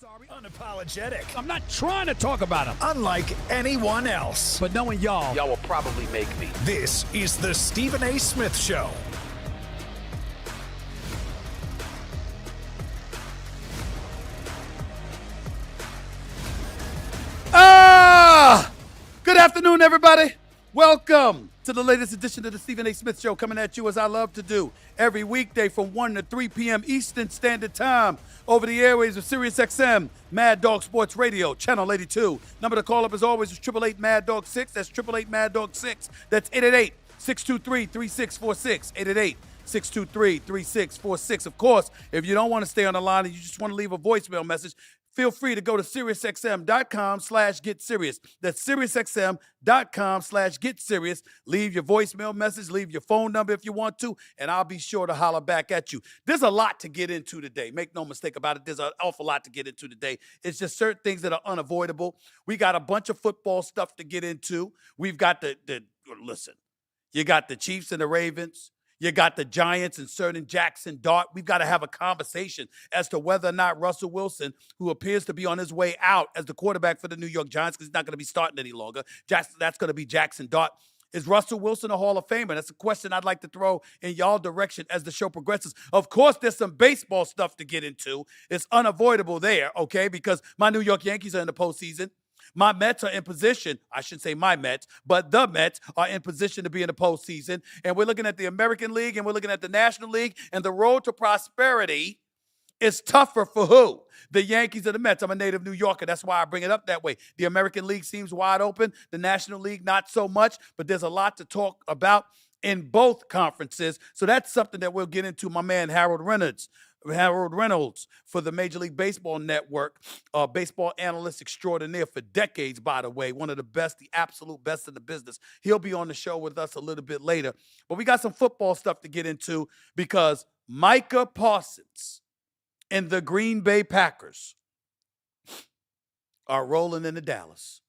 Unapologetic. I'm not trying to talk about him. Unlike anyone else. But knowing y'all will probably make me. This is the Stephen A. Smith Show. Good afternoon, everybody. Welcome to the latest edition of the Stephen A. Smith Show, coming at you as I love to do every weekday from 1 to 3 p.m. Eastern Standard Time over the airways of SiriusXM, Mad Dog Sports Radio, Channel 82. Number to call up as always is 888 Mad Dog 6. That's 888 Mad Dog 6. That's 888-623-3646. 888-623-3646. Of course, if you don't want to stay on the line and you just want to leave a voicemail message, feel free to go to SiriusXM.com/GetSerious. That's SiriusXM.com/GetSerious. Leave your voicemail message, leave your phone number if you want to, and I'll be sure to holler back at you. There's a lot to get into today. Make no mistake about it. There's an awful lot to get into today. It's just certain things that are unavoidable. We got a bunch of football stuff to get into. We've got listen, you got the Chiefs and the Ravens. You got the Giants inserting Jackson Dart. We've got to have a conversation as to whether or not Russell Wilson, who appears to be on his way out as the quarterback for the New York Giants, because he's not going to be starting any longer, that's going to be Jackson Dart. Is Russell Wilson a Hall of Famer? That's a question I'd like to throw in y'all direction as the show progresses. Of course, there's some baseball stuff to get into. It's unavoidable there, okay, because my New York Yankees are in the postseason. My Mets are in position, I shouldn't say my Mets, but the Mets are in position to be in the postseason. And we're looking at the American League and we're looking at the National League, and the road to prosperity is tougher for who? The Yankees or the Mets. I'm a native New Yorker. That's why I bring it up that way. The American League seems wide open. The National League, not so much, but there's a lot to talk about in both conferences. So that's something that we'll get into. My man, Harold Reynolds for the Major League Baseball Network, baseball analyst extraordinaire for decades, by the way, one of the best, the absolute best in the business. He'll be on the show with us a little bit later. But we got some football stuff to get into because Micah Parsons and the Green Bay Packers are rolling into Dallas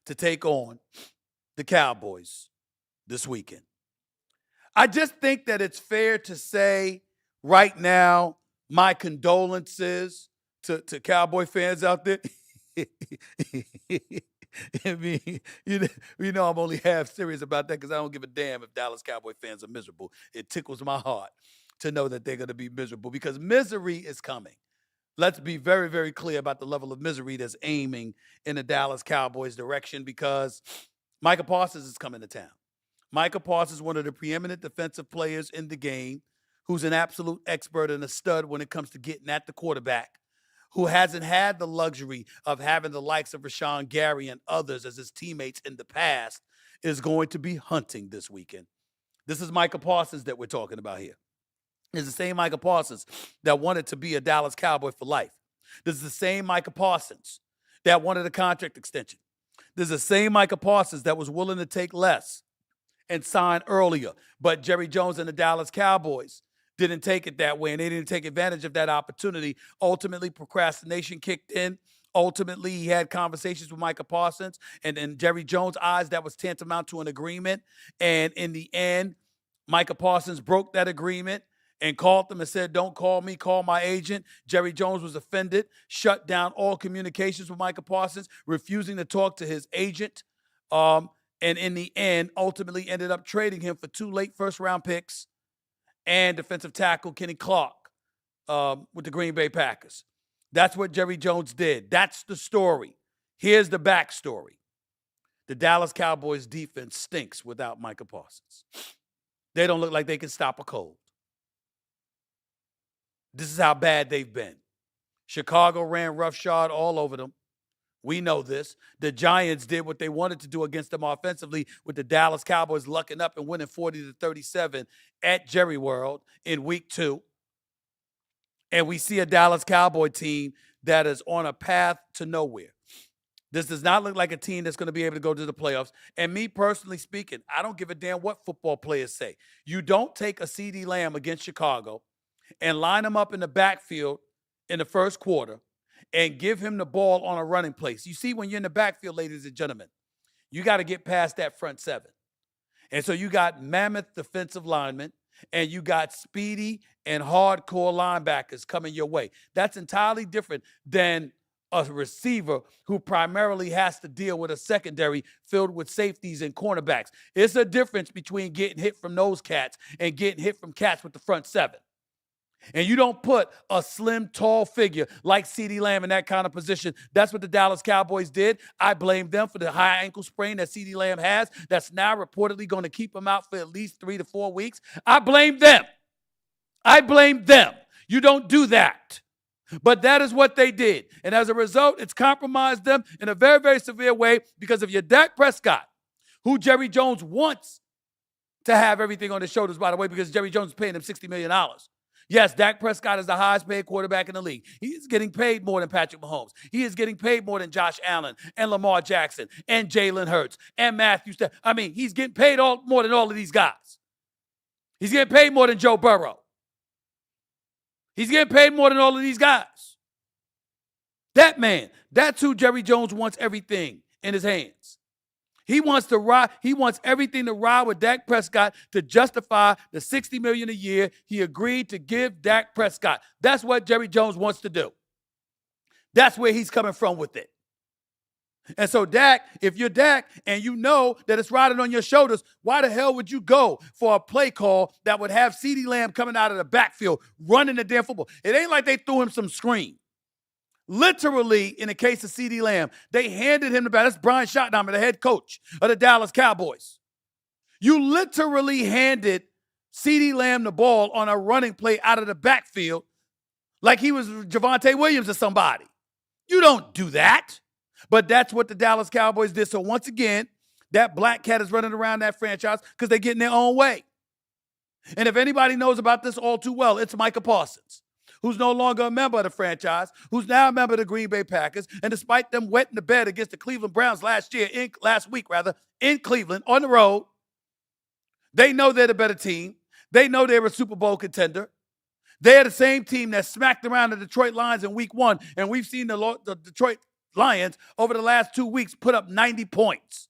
to take on the Cowboys this weekend. I just think that it's fair to say right now, my condolences to Cowboy fans out there. I mean, you know I'm only half serious about that because I don't give a damn if Dallas Cowboy fans are miserable. It tickles my heart to know that they're going to be miserable because misery is coming. Let's be very, very clear about the level of misery that's aiming in the Dallas Cowboys direction because Micah Parsons is coming to town. Micah Parsons, one of the preeminent defensive players in the game, who's an absolute expert and a stud when it comes to getting at the quarterback, who hasn't had the luxury of having the likes of Rashawn Gary and others as his teammates in the past, is going to be hunting this weekend. This is Micah Parsons that we're talking about here. It's the same Micah Parsons that wanted to be a Dallas Cowboy for life. This is the same Micah Parsons that wanted a contract extension. This is the same Micah Parsons that was willing to take less and sign earlier. But Jerry Jones and the Dallas Cowboys didn't take it that way, and they didn't take advantage of that opportunity. Ultimately, procrastination kicked in. Ultimately, he had conversations with Micah Parsons, and in Jerry Jones' eyes, that was tantamount to an agreement. And in the end, Micah Parsons broke that agreement and called them and said, "Don't call me, call my agent." Jerry Jones was offended, shut down all communications with Micah Parsons, refusing to talk to his agent. And in the end, ultimately ended up trading him for 2 late first-round picks and defensive tackle Kenny Clark with the Green Bay Packers. That's what Jerry Jones did. That's the story. Here's the backstory. The Dallas Cowboys defense stinks without Micah Parsons. They don't look like they can stop a cold. This is how bad they've been. Chicago ran roughshod all over them. We know this. The Giants did what they wanted to do against them offensively, with the Dallas Cowboys lucking up and winning 40-37 at Jerry World in week 2. And we see a Dallas Cowboy team that is on a path to nowhere. This does not look like a team that's going to be able to go to the playoffs. And me personally speaking, I don't give a damn what football players say. You don't take a CeeDee Lamb against Chicago and line him up in the backfield in the first quarter and give him the ball on a running place. You see, when you're in the backfield, ladies and gentlemen, you got to get past that front 7. And so you got mammoth defensive linemen, and you got speedy and hardcore linebackers coming your way. That's entirely different than a receiver who primarily has to deal with a secondary filled with safeties and cornerbacks. It's a difference between getting hit from those cats and getting hit from cats with the front seven. And you don't put a slim, tall figure like CeeDee Lamb in that kind of position. That's what the Dallas Cowboys did. I blame them for the high ankle sprain that CeeDee Lamb has that's now reportedly going to keep him out for at least 3 to 4 weeks. I blame them. I blame them. You don't do that. But that is what they did. And as a result, it's compromised them in a very, very severe way because of your Dak Prescott, who Jerry Jones wants to have everything on his shoulders, by the way, because Jerry Jones is paying him $60 million. Yes, Dak Prescott is the highest paid quarterback in the league. He is getting paid more than Patrick Mahomes. He is getting paid more than Josh Allen and Lamar Jackson and Jalen Hurts and Matthew Stafford. I mean, he's getting paid more than all of these guys. He's getting paid more than Joe Burrow. He's getting paid more than all of these guys. That man, that's who Jerry Jones wants everything in his hands. He wants to ride. He wants everything to ride with Dak Prescott to justify the $60 million a year he agreed to give Dak Prescott. That's what Jerry Jones wants to do. That's where he's coming from with it. And so Dak, if you're Dak and you know that it's riding on your shoulders, why the hell would you go for a play call that would have CeeDee Lamb coming out of the backfield, running the damn football? It ain't like they threw him some screen. Literally, in the case of CeeDee Lamb, they handed him the ball. That's Brian Schottenheimer, the head coach of the Dallas Cowboys. You literally handed CeeDee Lamb the ball on a running play out of the backfield like he was Javonte Williams or somebody. You don't do that. But that's what the Dallas Cowboys did. So once again, that black cat is running around that franchise because they're getting their own way. And if anybody knows about this all too well, it's Micah Parsons, who's no longer a member of the franchise, who's now a member of the Green Bay Packers. And despite them wetting the bed against the Cleveland Browns last week, in Cleveland on the road, they know they're the better team. They know they're a Super Bowl contender. They're the same team that smacked around the Detroit Lions in week 1. And we've seen the Detroit Lions over the last 2 weeks put up 90 points.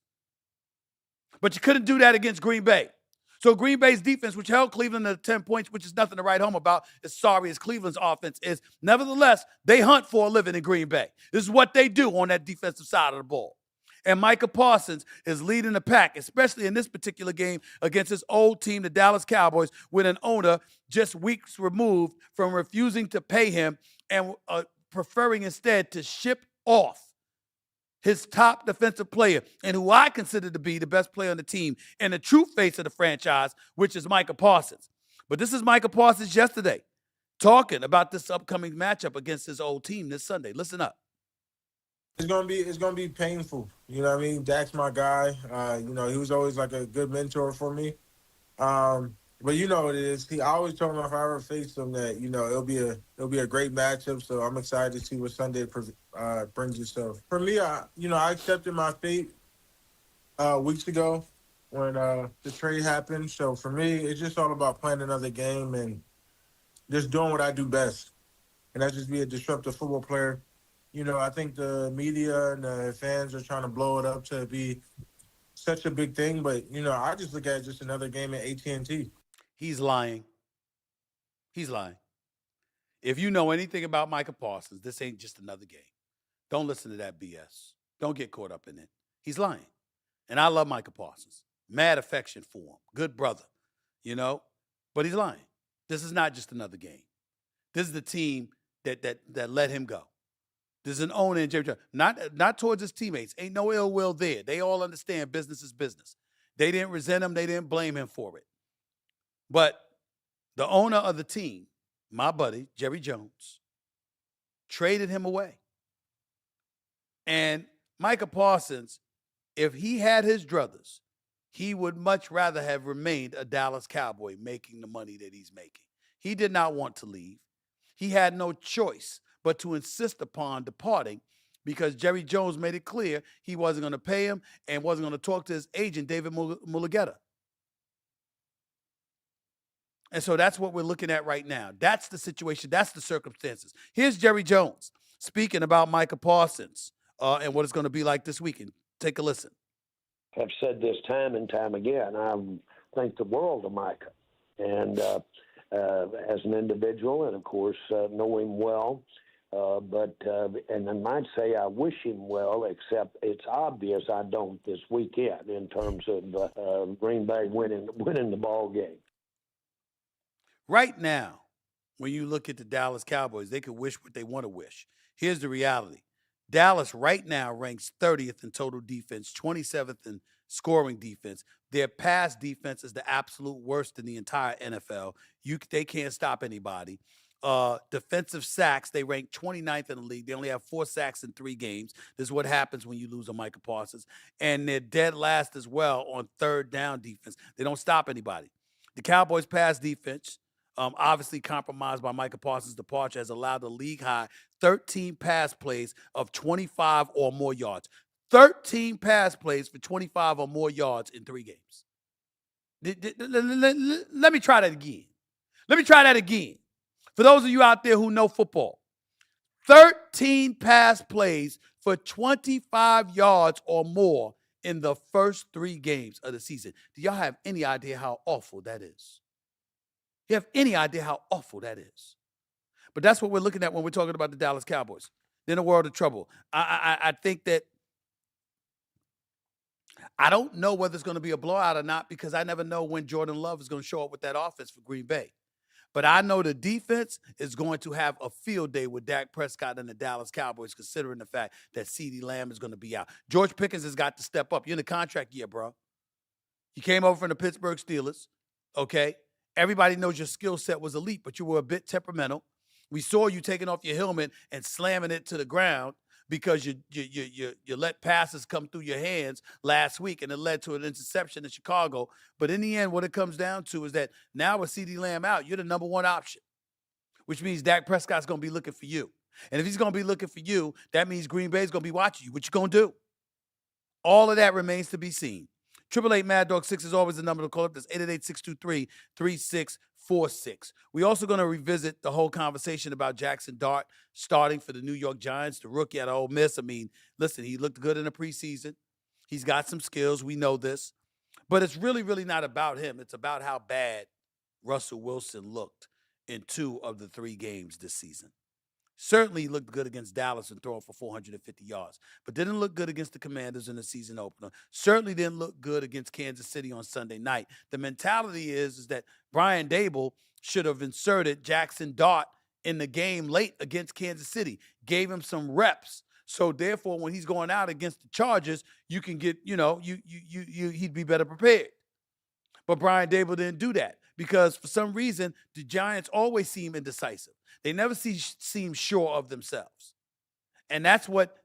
But you couldn't do that against Green Bay. So Green Bay's defense, which held Cleveland to 10 points, which is nothing to write home about, as sorry as Cleveland's offense is, nevertheless, they hunt for a living in Green Bay. This is what they do on that defensive side of the ball. And Micah Parsons is leading the pack, especially in this particular game against his old team, the Dallas Cowboys, with an owner just weeks removed from refusing to pay him and preferring instead to ship off his top defensive player, and who I consider to be the best player on the team and the true face of the franchise, which is Micah Parsons. But this is Micah Parsons yesterday talking about this upcoming matchup against his old team this Sunday. Listen up. It's gonna be painful. You know what I mean? Dak's my guy. He was always like a good mentor for me. But you know what it is. I always told him if I ever faced him that it'll be a great matchup. So I'm excited to see what Sunday brings itself. For me, I accepted my fate weeks ago when the trade happened. So for me, it's just all about playing another game and just doing what I do best, and that's just be a disruptive football player. I think the media and the fans are trying to blow it up to be such a big thing, but I just look at it just another game at AT&T. He's lying. He's lying. If you know anything about Micah Parsons, this ain't just another game. Don't listen to that BS. Don't get caught up in it. He's lying. And I love Micah Parsons. Mad affection for him. Good brother, but he's lying. This is not just another game. This is the team that let him go. There's an owner in Jerry Jones. Not towards his teammates. Ain't no ill will there. They all understand business is business. They didn't resent him. They didn't blame him for it. But the owner of the team, my buddy, Jerry Jones, traded him away. And Micah Parsons, if he had his druthers, he would much rather have remained a Dallas Cowboy making the money that he's making. He did not want to leave. He had no choice but to insist upon departing because Jerry Jones made it clear he wasn't going to pay him and wasn't going to talk to his agent, David Mulugeta. And so that's what we're looking at right now. That's the situation. That's the circumstances. Here's Jerry Jones speaking about Micah Parsons and what it's going to be like this weekend. Take a listen. I've said this time and time again. I think the world of Micah. and as an individual, and of course know him well. And I might say I wish him well, except it's obvious I don't this weekend in terms of Green Bay winning the ball game. Right now, when you look at the Dallas Cowboys, they could wish what they want to wish. Here's the reality. Dallas right now ranks 30th in total defense, 27th in scoring defense. Their pass defense is the absolute worst in the entire NFL. They can't stop anybody. Defensive sacks, they rank 29th in the league. They only have 4 sacks in 3 games. This is what happens when you lose a Micah Parsons. And they're dead last as well on third down defense. They don't stop anybody. The Cowboys pass defense, obviously compromised by Micah Parsons' departure, has allowed the league high 13 pass plays of 25 or more yards. 13 pass plays for 25 or more yards in 3 games. Let me try that again. For those of you out there who know football, 13 pass plays for 25 yards or more in the first 3 games of the season. Do y'all have any idea how awful that is? You have any idea how awful that is? But that's what we're looking at when we're talking about the Dallas Cowboys. They're in a world of trouble. I think that I don't know whether it's going to be a blowout or not because I never know when Jordan Love is going to show up with that offense for Green Bay. But I know the defense is going to have a field day with Dak Prescott and the Dallas Cowboys, considering the fact that CeeDee Lamb is going to be out. George Pickens has got to step up. You're in the contract year, bro. You came over from the Pittsburgh Steelers, okay? Everybody knows your skill set was elite, but you were a bit temperamental. We saw you taking off your helmet and slamming it to the ground because you let passes come through your hands last week, and it led to an interception in Chicago. But in the end, what it comes down to is that now with CeeDee Lamb out, you're the number 1 option, which means Dak Prescott's going to be looking for you. And if he's going to be looking for you, that means Green Bay's going to be watching you. What you going to do? All of that remains to be seen. 888 Mad Dog 6 is always the number to call up. That's 888-623-3646. We're also going to revisit the whole conversation about Jackson Dart starting for the New York Giants, the rookie out of Ole Miss. I mean, listen, he looked good in the preseason. He's got some skills. We know this. But it's really, really not about him. It's about how bad Russell Wilson looked in 2 of the 3 games this season. Certainly looked good against Dallas and throwing for 450 yards, but didn't look good against the Commanders in the season opener. Certainly didn't look good against Kansas City on Sunday night. The mentality is that Brian Daboll should have inserted Jackson Dart in the game late against Kansas City, gave him some reps. So therefore, when he's going out against the Chargers, you can get, he'd be better prepared. But Brian Daboll didn't do that because for some reason, the Giants always seem indecisive. They never seem sure of themselves. And that's what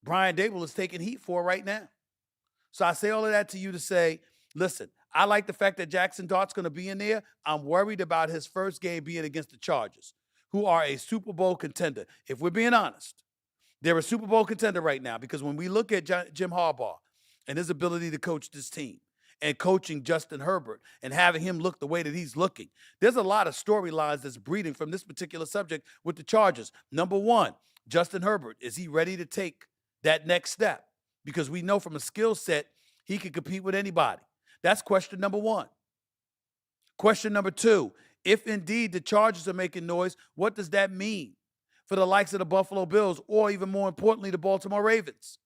Brian Daboll is taking heat for right now. So I say all of that to you to say, listen, I like the fact that Jackson Dart's going to be in there. I'm worried about his first game being against the Chargers, who are a Super Bowl contender. If we're being honest, they're a Super Bowl contender right now because when we look at Jim Harbaugh and his ability to coach this team, and coaching Justin Herbert and having him look the way that he's looking. There's a lot of storylines that's breeding from this particular subject with the Chargers. Number 1, Justin Herbert. Is he ready to take that next step? Because we know from a skill set, he can compete with anybody. That's question number 1. Question number 2, if indeed the Chargers are making noise, what does that mean for the likes of the Buffalo Bills or even more importantly, the Baltimore Ravens?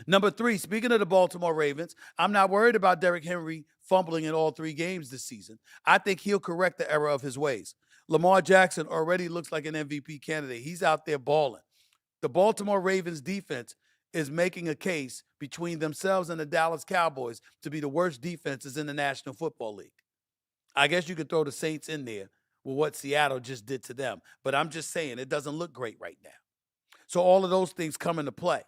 Number 3, speaking of the Baltimore Ravens, I'm not worried about Derrick Henry fumbling in all 3 games this season. I think he'll correct the error of his ways. Lamar Jackson already looks like an MVP candidate. He's out there balling. The Baltimore Ravens defense is making a case between themselves and the Dallas Cowboys to be the worst defenses in the National Football League. I guess you could throw the Saints in there with what Seattle just did to them. But I'm just saying it doesn't look great right now. So all of those things come into play.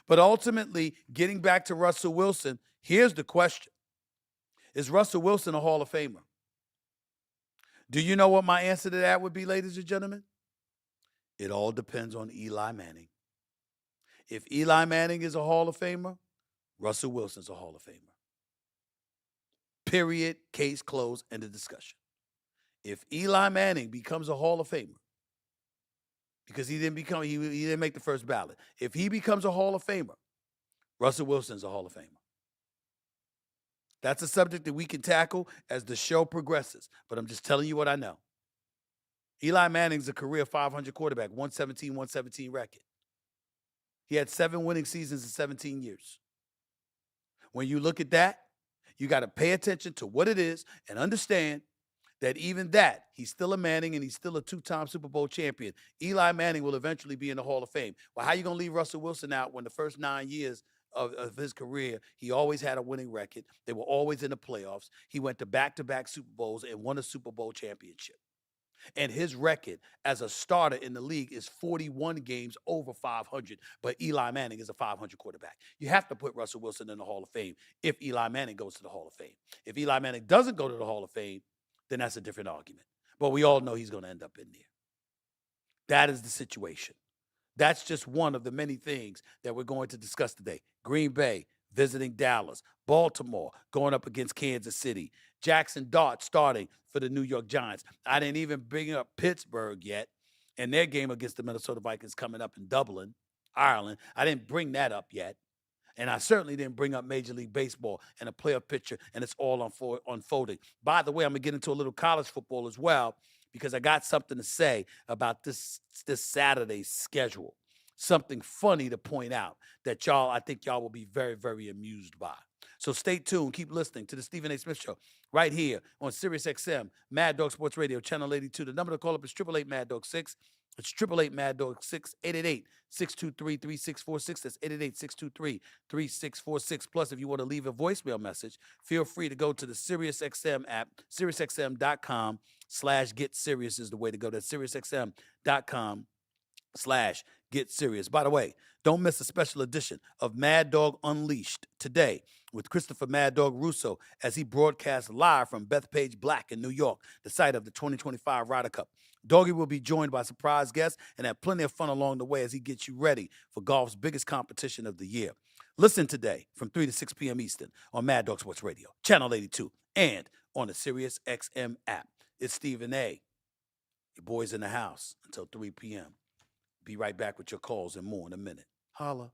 But ultimately, getting back to Russell Wilson, here's the question. Is Russell Wilson a Hall of Famer? Do you know what my answer to that would be, ladies and gentlemen? It all depends on Eli Manning. If Eli Manning is a Hall of Famer, Russell Wilson's a Hall of Famer. Period, case closed, end of discussion. If Eli Manning becomes a Hall of Famer, because he didn't make the first ballot. If he becomes a Hall of Famer, Russell Wilson's a Hall of Famer. That's a subject that we can tackle as the show progresses. But I'm just telling you what I know. Eli Manning's a career 500 quarterback, 117 record. He had 7 winning seasons in 17 years. When you look at that, you got to pay attention to what it is and understand that even that, he's still a Manning and he's still a 2-time Super Bowl champion. Eli Manning will eventually be in the Hall of Fame. Well, how are you going to leave Russell Wilson out when the first 9 years of his career, he always had a winning record? They were always in the playoffs. He went to back-to-back Super Bowls and won a Super Bowl championship. And his record as a starter in the league is 41 games over 500. But Eli Manning is a 500 quarterback. You have to put Russell Wilson in the Hall of Fame if Eli Manning goes to the Hall of Fame. If Eli Manning doesn't go to the Hall of Fame, then that's a different argument. But we all know he's going to end up in there. That is the situation. That's just one of the many things that we're going to discuss today. Green Bay visiting Dallas, Baltimore going up against Kansas City, Jackson Dart starting for the New York Giants. I didn't even bring up Pittsburgh yet, and their game against the Minnesota Vikings coming up in Dublin, Ireland. I didn't bring that up yet. And I certainly didn't bring up Major League Baseball and a playoff picture, and it's all unfolding. By the way, I'm going to get into a little college football as well because I got something to say about this Saturday's schedule. Something funny to point out that I think y'all will be very, very amused by. So stay tuned. Keep listening to the Stephen A. Smith Show right here on Sirius XM, Mad Dog Sports Radio, Channel 82. The number to call up is 888-MAD-DOG-6. It's 888-MAD-DOG-6, 888-623-3646. That's 888-623-3646. Plus, if you want to leave a voicemail message, feel free to go to the SiriusXM app. SiriusXM.com/GetSirius is the way to go. That's SiriusXM.com/Get Serious. By the way, don't miss a special edition of Mad Dog Unleashed today with Christopher Mad Dog Russo as he broadcasts live from Bethpage Black in New York, the site of the 2025 Ryder Cup. Doggy will be joined by surprise guests and have plenty of fun along the way as he gets you ready for golf's biggest competition of the year. Listen today from 3 to 6 p.m. Eastern on Mad Dog Sports Radio, Channel 82, and on the Sirius XM app. It's Stephen A. Your boy's in the house until 3 p.m. Be right back with your calls and more in a minute. Holla.